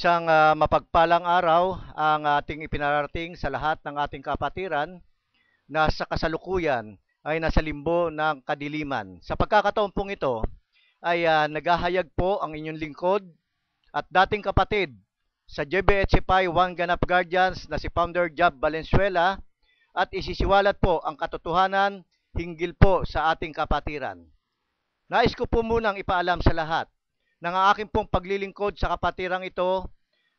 Isang mapagpalang araw ang ating ipinarating sa lahat ng ating kapatiran na sa kasalukuyan ay nasa limbo ng kadiliman. Sa pagkakataon pong ito ay naghahayag po ang inyong lingkod at dating kapatid sa JBHFI One Ganap Guardians na si Founder Job Valenzuela at isisiwalat po ang katotohanan hinggil po sa ating kapatiran. Nais ko po munang ipaalam sa lahat ng aking pong paglilingkod sa kapatirang ito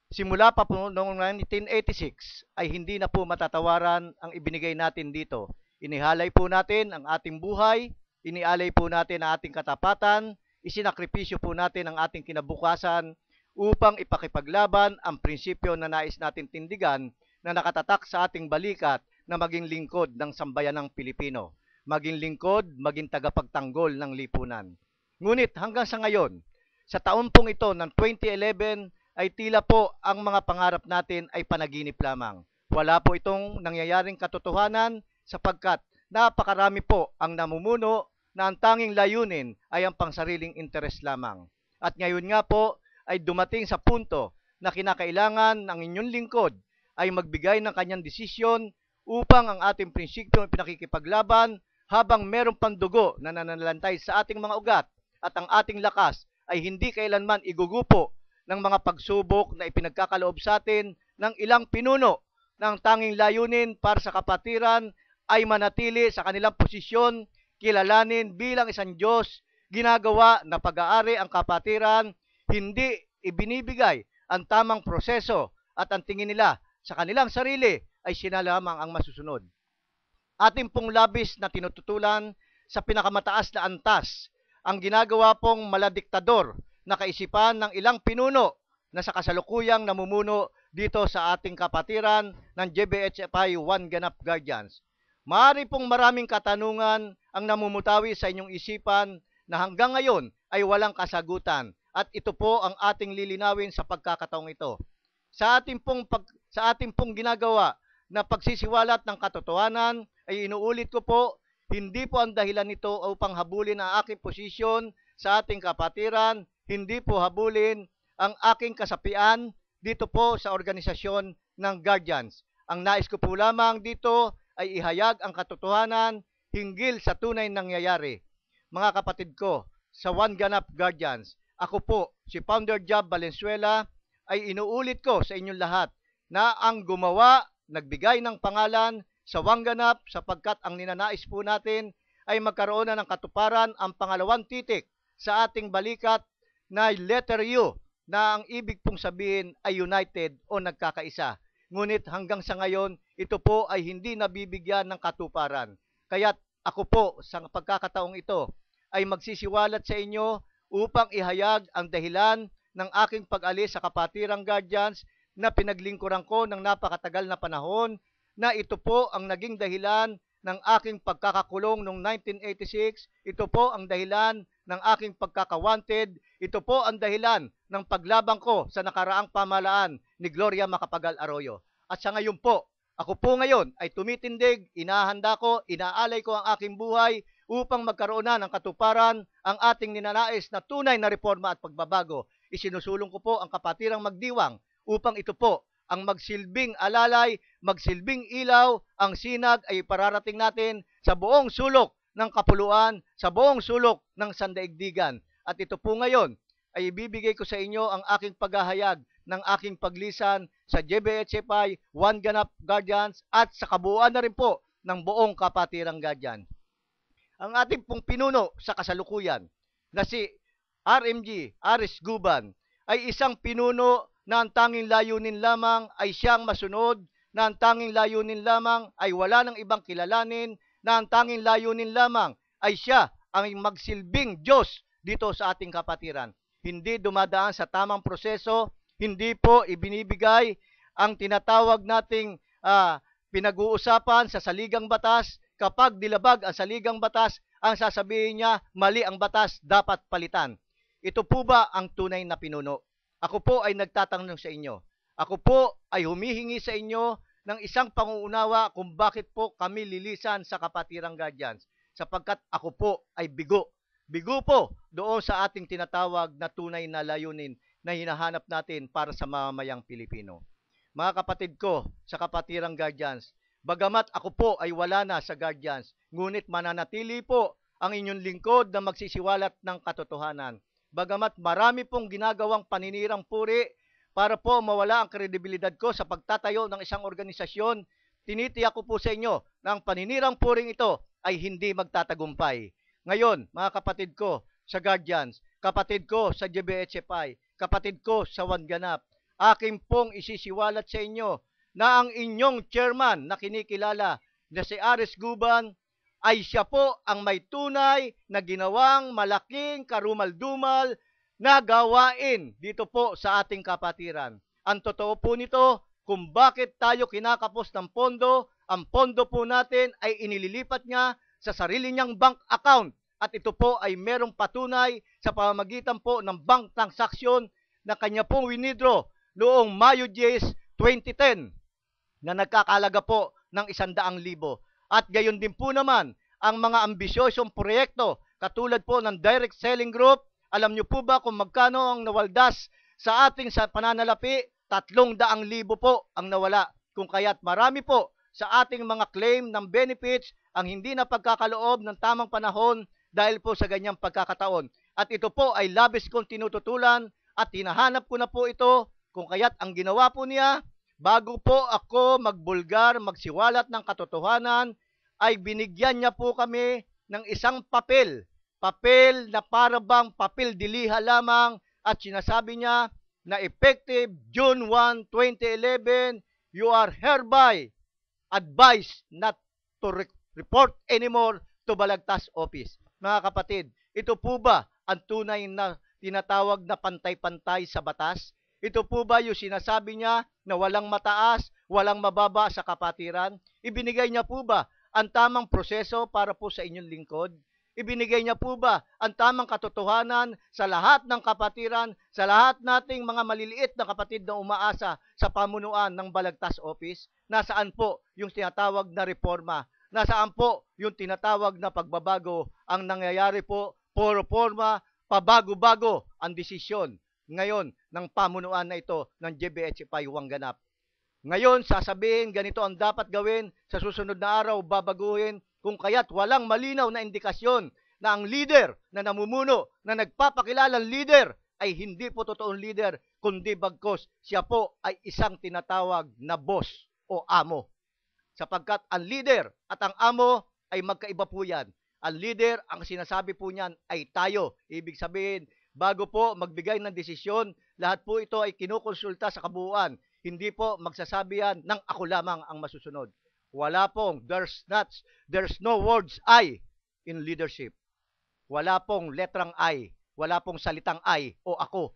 simula pa po noong 1986 ay hindi na po matatawaran ang ibinigay natin dito. Inihalay po natin ang ating buhay, inialay po natin ang ating katapatan, isinakripisyo po natin ang ating kinabukasan upang ipakipaglaban ang prinsipyo na nais natin tindigan na nakatatak sa ating balikat na maging lingkod ng sambayanang Pilipino, maging lingkod, maging tagapagtanggol ng lipunan. Ngunit hanggang sa ngayon, sa taon pong ito ng 2011 ay tila po ang mga pangarap natin ay panaginip lamang. Wala po itong nangyayaring katotohanan sapagkat napakarami po ang namumuno na ang tanging layunin ay ang pangsariling interes lamang. At ngayon nga po ay dumating sa punto na kinakailangan ng inyong lingkod ay magbigay ng kanyang desisyon upang ang ating prinsipyo pinakikipaglaban habang merong pandugo na nananalantay sa ating mga ugat at ang ating lakas ay hindi kailanman igugupo ng mga pagsubok na ipinagkakaloob sa atin ng ilang pinuno ng tanging layunin para sa kapatiran ay manatili sa kanilang posisyon, kilalanin bilang isang Diyos, ginagawa na pag-aari ang kapatiran, hindi ibinibigay ang tamang proseso at ang tingin nila sa kanilang sarili ay sila lamang ang masusunod. Ating pong labis na tinututulan sa pinakamataas na antas ang ginagawa pong maladiktador na kaisipan ng ilang pinuno na sa kasalukuyang namumuno dito sa ating kapatiran ng JBHFI One Ganap Guardians. Maaari pong maraming katanungan ang namumutawi sa inyong isipan na hanggang ngayon ay walang kasagutan at ito po ang ating lilinawin sa pagkakataong ito. Sa ating pong ginagawa na pagsisiwalat ng katotohanan ay inuulit ko po, hindi po ang dahilan nito upang habulin ang aking posisyon sa ating kapatiran, hindi po habulin ang aking kasapian dito po sa organisasyon ng Guardians. Ang nais ko po lamang dito ay ihayag ang katotohanan hinggil sa tunay nangyayari. Mga kapatid ko, sa One Ganap Guardians, ako po, si Founder Job Valenzuela, ay inuulit ko sa inyong lahat na ang gumawa, nagbigay ng pangalan sa One Ganap sapagkat ang ninanais po natin ay magkaroon na ng katuparan ang pangalawang titik sa ating balikat na letter U na ang ibig pong sabihin ay united o nagkakaisa. Ngunit hanggang sa ngayon, ito po ay hindi nabibigyan ng katuparan. Kaya't ako po sa pagkakataong ito ay magsisiwalat sa inyo upang ihayag ang dahilan ng aking pag-alis sa kapatirang Guardians na pinaglingkuran ko ng napakatagal na panahon na ito po ang naging dahilan ng aking pagkakakulong noong 1986. Ito po ang dahilan ng aking pagkakawanted. Ito po ang dahilan ng paglabang ko sa nakaraang pamahalaan ni Gloria Macapagal Arroyo. At sa ngayon po, ako po ngayon ay tumitindig, inahanda ko, inaalay ko ang aking buhay upang magkaroon na ng katuparan ang ating ninanais na tunay na reforma at pagbabago. Isinusulong ko po ang kapatirang magdiwang upang ito po ang magsilbing alalay, magsilbing ilaw, ang sinag ay pararating natin sa buong sulok ng kapuluan, sa buong sulok ng sandaigdigan. At ito po ngayon ay ibibigay ko sa inyo ang aking paghahayag ng aking paglisan sa JBHFI, One Ganap Guardians at sa kabuuan na rin po ng buong kapatirang Guardian. Ang ating pong pinuno sa kasalukuyan na si RMG, Aris Guban, ay isang pinuno na ang tanging layunin lamang ay siyang masunod, na ang tanging layunin lamang ay wala ng ibang kilalanin, na ang tanging layunin lamang ay siya ang magsilbing Diyos dito sa ating kapatiran. Hindi dumadaan sa tamang proseso, hindi po ibinibigay ang tinatawag nating pinag-uusapan sa saligang batas. Kapag dilabag ang saligang batas, ang sasabihin niya, mali ang batas, dapat palitan. Ito po ba ang tunay na pinuno? Ako po ay nagtatanong sa inyo. Ako po ay humihingi sa inyo ng isang panguunawa kung bakit po kami lilisan sa kapatirang Guardians. Sapagkat ako po ay bigo. Bigo po doon sa ating tinatawag na tunay na layunin. na hinahanap natin para sa mamamayang Pilipino. Mga kapatid ko sa Kapatirang Guardians, bagamat ako po ay wala na sa Guardians, ngunit mananatili po ang inyong lingkod na magsisiwalat ng katotohanan. Bagamat marami pong ginagawang paninirang puri para po mawala ang kredibilidad ko sa pagtatayo ng isang organisasyon, tinitiyak ko po sa inyo na ang paninirang puring ito ay hindi magtatagumpay. Ngayon, mga kapatid ko sa Guardians, kapatid ko sa GBHFI, kapatid ko sa Wanganap, aking pong isisiwalat sa inyo na ang inyong chairman na kinikilala na si Aris Guban ay siya po ang may tunay na ginawang malaking karumal-dumal na gawain dito po sa ating kapatiran. Ang totoo po nito, kung bakit tayo kinakapos ng pondo, ang pondo po natin ay inililipat niya sa sarili niyang bank account. At ito po ay merong patunay sa pamamagitan po ng bank transaction na kanya pong winidraw noong Mayo 10, 2010 na nagkakalaga po ng 100,000. At gayon din po naman ang mga ambisyosong proyekto katulad po ng direct selling group. Alam niyo po ba kung magkano ang nawaldas sa ating sa pananalapi? 300,000 po ang nawala. Kung kaya't marami po sa ating mga claim ng benefits ang hindi na pagkakaloob ng tamang panahon dahil po sa ganyang pagkakataon. At ito po ay labis kong tinututulan at hinahanap ko na po ito. Kung kaya't ang ginawa po niya, bago po ako magbulgar, magsiwalat ng katotohanan, ay binigyan niya po kami ng isang papel. Papel na parabang papel diliha lamang at sinasabi niya na effective June 1, 2011, you are hereby advised not to report anymore to Balagtas Office. Mga kapatid, ito po ba ang tunay na tinatawag na pantay-pantay sa batas? Ito po ba yung sinasabi niya na walang mataas, walang mababa sa kapatiran? Ibinigay niya po ba ang tamang proseso para po sa inyong lingkod? Ibinigay niya po ba ang tamang katotohanan sa lahat ng kapatiran, sa lahat nating mga maliliit na kapatid na umaasa sa pamunuan ng Balagtas Office? Nasaan po yung tinatawag na reforma? Nasaan po yung tinatawag na pagbabago? Ang nangyayari po, puro forma, pabago-bago ang desisyon ngayon ng pamunuan na ito ng GBHFI Wanganap. Ngayon, sasabihin ganito ang dapat gawin, sa susunod na araw babaguhin, kung kaya't walang malinaw na indikasyon na ang leader na namumuno, na nagpapakilalang leader, ay hindi po totoong leader, kundi bagkos siya po ay isang tinatawag na boss o amo. Sapagkat ang leader at ang amo ay magkaiba po yan. Ang leader, ang sinasabi po niyan ay tayo. Ibig sabihin, bago po magbigay ng desisyon, lahat po ito ay kinukonsulta sa kabuuan. Hindi po magsasabi yan ng ako lamang ang masusunod. Wala pong, there's no words I in leadership. Wala pong letrang I, wala pong salitang I o ako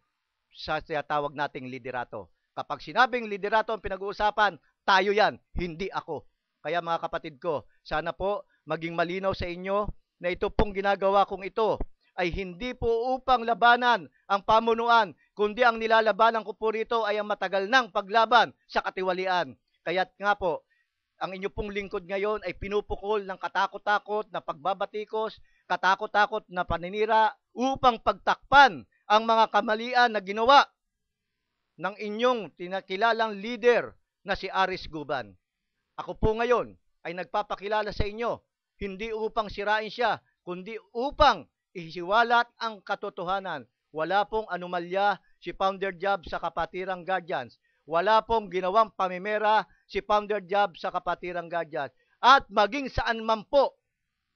sa tinatawag nating liderato. Kapag sinabing liderato ang pinag-uusapan, tayo yan, hindi ako. Kaya mga kapatid ko, sana po maging malinaw sa inyo na ito pong ginagawa kong ito ay hindi po upang labanan ang pamunuan, kundi ang nilalabanan ko po rito ay ang matagal ng paglaban sa katiwalian. Kaya't nga po, ang inyo pong lingkod ngayon ay pinupukol ng katakot-takot na pagbabatikos, katakot-takot na paninira upang pagtakpan ang mga kamalian na ginawa ng inyong tinakilalang leader na si Aris Guban. Ako po ngayon ay nagpapakilala sa inyo, hindi upang sirain siya, kundi upang ihisiwalat ang katotohanan. Wala pong anomalya si Founder Job sa Kapatirang Guardians. Wala pong ginawang pamimera si Founder Job sa Kapatirang Guardians. At maging saan man po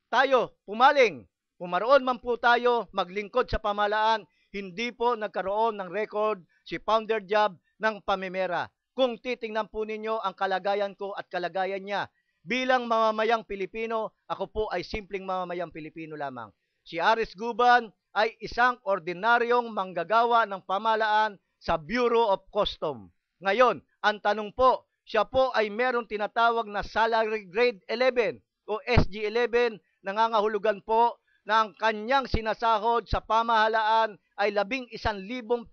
tayo pumaling, pumaroon man po tayo maglingkod sa pamahalaan, hindi po nagkaroon ng record si Founder Job ng pamimera. Kung titingnan po ninyo ang kalagayan ko at kalagayan niya, bilang mamamayang Pilipino, ako po ay simpleng mamamayang Pilipino lamang. Si Aris Guban ay isang ordinaryong manggagawa ng pamahalaan sa Bureau of Customs. Ngayon, ang tanong po, siya po ay merong tinatawag na salary grade 11 o SG11, nangangahulugan po na ang kanyang sinasahod sa pamahalaan ay 11,000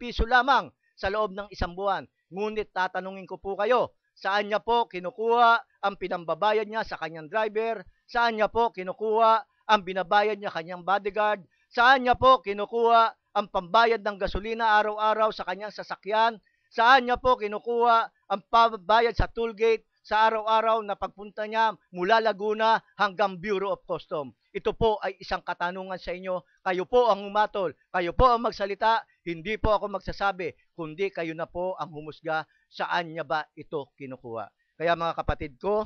piso lamang sa loob ng isang buwan. Ngunit tatanungin ko po kayo, saan niya po kinukuha ang pinambabayad niya sa kanyang driver? Saan niya po kinukuha ang binabayad niya kanyang bodyguard? Saan niya po kinukuha ang pambayad ng gasolina araw-araw sa kanyang sasakyan? Saan niya po kinukuha ang pambayad sa toll gate sa araw-araw na pagpunta niya mula Laguna hanggang Bureau of Customs? Ito po ay isang katanungan sa inyo. Kayo po ang umatol, kayo po ang magsalita, hindi po ako magsasabi, kundi kayo na po ang humusga saan niya ba ito kinukuha. Kaya mga kapatid ko,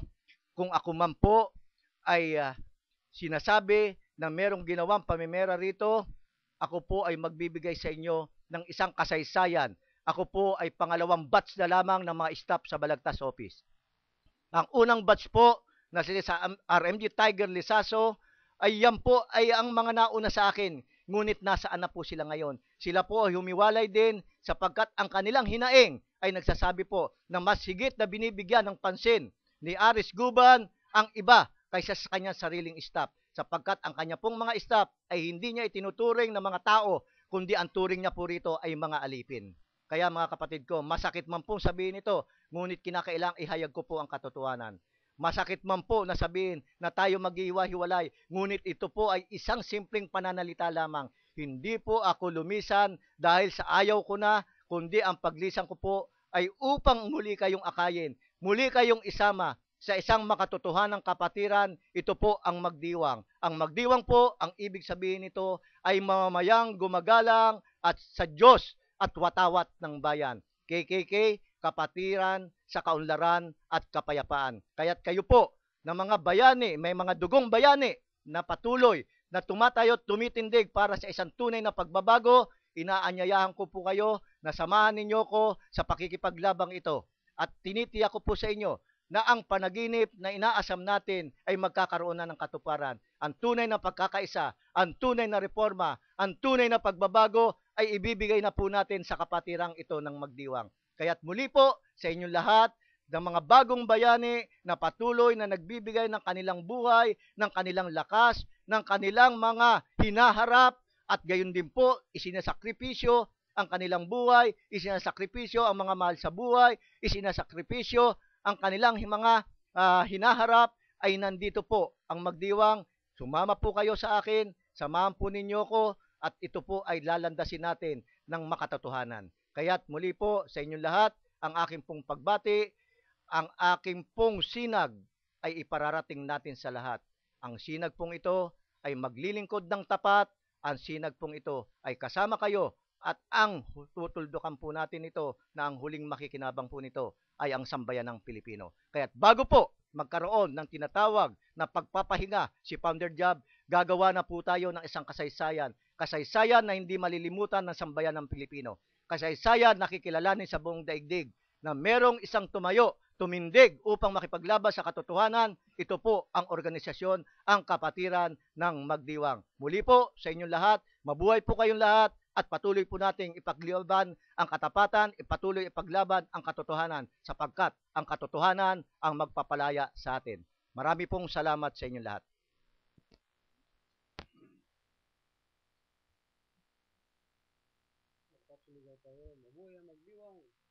kung ako man po ay sinasabi na merong ginawang pamimera rito, ako po ay magbibigay sa inyo ng isang kasaysayan. Ako po ay pangalawang batch na lamang ng mga staff sa Balagtas Office. Ang unang batch po na sila sa RMG Tiger Lisaso ay yan po ay ang mga nauna sa akin. Ngunit nasaan na po sila ngayon? Sila po ay humiwalay din sapagkat ang kanilang hinaing ay nagsasabi po na mas higit na binibigyan ng pansin ni Aris Guban ang iba kaysa sa kanyang sariling staff. Sapagkat ang kanya pong mga staff ay hindi niya itinuturing na mga tao, kundi ang turing niya po rito ay mga alipin. Kaya mga kapatid ko, masakit man pong sabihin ito, ngunit kinakailangang ihayag ko po ang katotohanan. Masakit man po na sabihin na tayo maghihiwa-hiwalay, ngunit ito po ay isang simpleng pananalita lamang. Hindi po ako lumisan dahil sa ayaw ko na, kundi ang paglisan ko po ay upang muli kayong akayin, muli kayong isama sa isang makatotohanang kapatiran. Ito po ang magdiwang. Ang magdiwang po, ang ibig sabihin nito ay mamamayang gumagalang at sa Diyos at watawat ng bayan. KKK, kapatiran sa kaunlaran at kapayapaan. Kaya't kayo po na mga bayani, may mga dugong bayani na patuloy na tumatayo at tumitindig para sa isang tunay na pagbabago, inaanyayahan ko po kayo na samahan ninyo ko sa pakikipaglabang ito. At tinitiyak ko po sa inyo na ang panaginip na inaasam natin ay magkakaroon na ng katuparan. Ang tunay na pagkakaisa, ang tunay na reforma, ang tunay na pagbabago ay ibibigay na po natin sa kapatirang ito ng magdiwang. Kaya't muli po sa inyong lahat ng mga bagong bayani na patuloy na nagbibigay ng kanilang buhay, ng kanilang lakas, ng kanilang mga hinaharap at gayon din po isinasakripisyo ang kanilang buhay, isinasakripisyo ang mga mahal sa buhay, isinasakripisyo ang kanilang mga hinaharap, ay nandito po ang magdiwang. Sumama po kayo sa akin, samahan po ninyo ko, at ito po ay lalandasin natin ng makatotohanan. Kaya't muli po sa inyong lahat, ang aking pong pagbati, ang aking pong sinag ay ipararating natin sa lahat. Ang sinag pong ito ay maglilingkod ng tapat, ang sinag pong ito ay kasama kayo, at ang tutuldukan po natin ito na ang huling makikinabang po nito ay ang sambayan ng Pilipino. Kaya't bago po magkaroon ng tinatawag na pagpapahinga si Founder Job, gagawa na po tayo ng isang kasaysayan. Kasaysayan na hindi malilimutan ng sambayan ng Pilipino. Kasaysayan na kikilalanin sa buong daigdig na merong isang tumayo, tumindig upang makipaglaban sa katotohanan. Ito po ang organisasyon, ang kapatiran ng magdiwang. Muli po sa inyong lahat, mabuhay po kayong lahat, at patuloy po nating ipaglaban ang katapatan, ipatuloy ipaglaban ang katotohanan sapagkat ang katotohanan ang magpapalaya sa atin. Marami pong salamat sa inyong lahat. Mabuhay ang magdiwang.